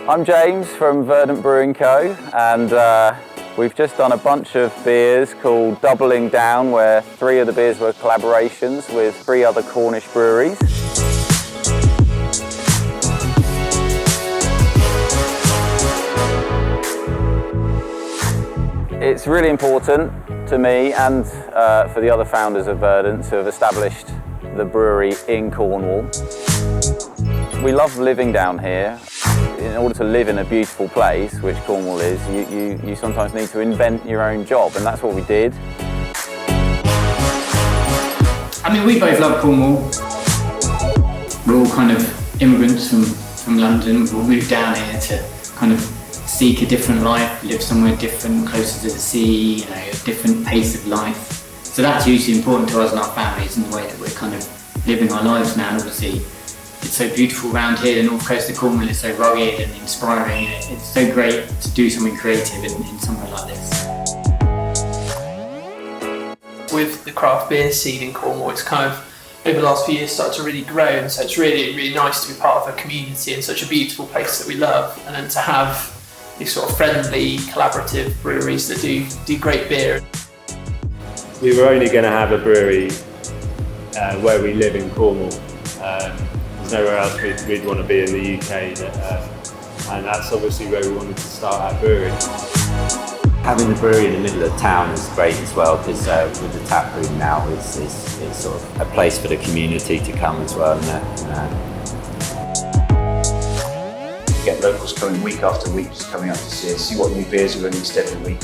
I'm James from Verdant Brewing Co. and we've just done a bunch of beers called Doubling Down, where 3 of the beers were collaborations with 3 other Cornish breweries. It's really important to me and for the other founders of Verdant to have established the brewery in Cornwall. We love living down here. In order to live in a beautiful place, which Cornwall is, you sometimes need to invent your own job, and that's what we did. I mean, we both love Cornwall. We're all kind of immigrants from London. We moved down here to kind of seek a different life, live somewhere different, closer to the sea, a different pace of life. So that's hugely important to us and our families, and the way that we're kind of living our lives now. And obviously, it's so beautiful around here. The north coast of Cornwall is so rugged and inspiring. It's so great to do something creative in somewhere like this. With the craft beer scene in Cornwall, it's kind of over the last few years started to really grow, and so it's really, really nice to be part of a community in such a beautiful place that we love, and then to have these sort of friendly, collaborative breweries that do great beer. We were only going to have a brewery where we live in Cornwall. There's nowhere else we'd want to be in the UK, and that's obviously where we wanted to start our brewery. Having the brewery in the middle of town is great as well, because with the tap room now, it's sort of a place for the community to come as well. Get locals coming week after week, just coming out to see us, see what new beers are released every week.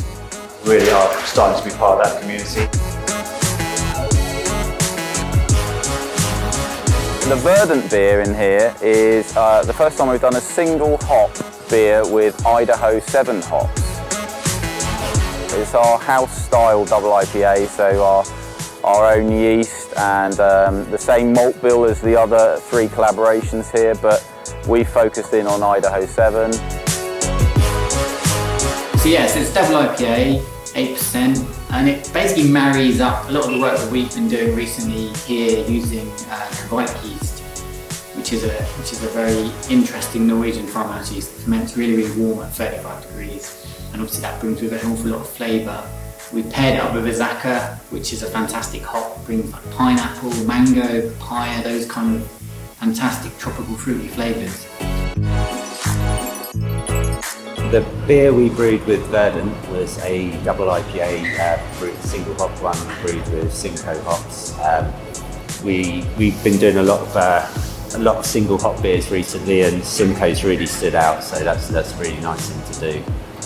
Really are starting to be part of that community. The Verdant beer in here is the first time we've done a single hop beer with Idaho 7 hops. It's our house style double IPA, so our own yeast and the same malt bill as the other 3 collaborations here, but we focused in on Idaho 7. So yes, it's double IPA, 8%, and it basically marries up a lot of the work that we've been doing recently here using Kvike yeast, which is a very interesting Norwegian farmhouse yeast. It ferments really, really warm at 35 degrees, and obviously that brings with it an awful lot of flavour. We paired it up with a Zaka, which is a fantastic hop, brings like pineapple, mango, papaya, those kind of fantastic tropical fruity flavours. The beer we brewed with Verdant was a double IPA, single hop one brewed with Simcoe hops. We've been doing a lot of single hop beers recently, and Simcoe's really stood out, so that's a really nice thing to do.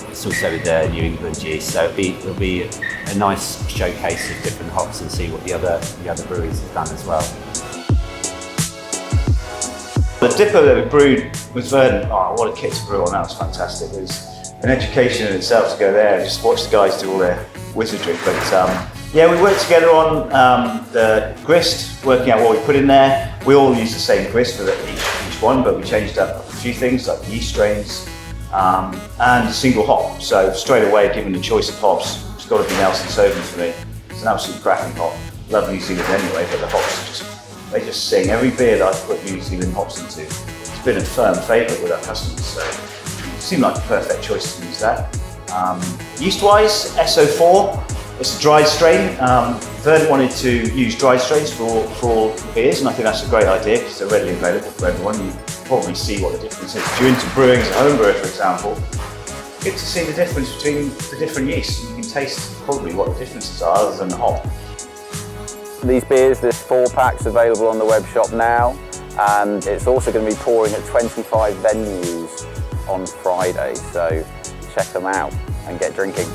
It's also with the New England yeast, so it'll be a nice showcase of different hops and see what the other breweries have done as well. The DIPA that we brewed with Verdant, what a kit to brew on, that was fantastic. It was an education in itself to go there and just watch the guys do all their wizardry. But yeah, we worked together on the grist, working out what we put in there. We all used the same grist for each one, but we changed up a few things like yeast strains and single hop. So straight away, given the choice of hops, it's got to be Nelson Sauvin for me. It's an absolute cracking hop. Love New Zealand anyway, but the hops they just sing. Every beer that I've put New Zealand hops into, it's been a firm favourite with our customers, so it seemed like a perfect choice to use that. Yeast-wise, SO4, it's a dried strain. Verdant wanted to use dried strains for all the beers, and I think that's a great idea because they're readily available for everyone. You probably see what the difference is. If you're into brewing as a home brewer, for example, get to see the difference between the different yeasts. You can taste probably what the differences are other than the hop. These beers, there's 4 packs available on the web shop now, and it's also going to be pouring at 25 venues on Friday, so check them out and get drinking.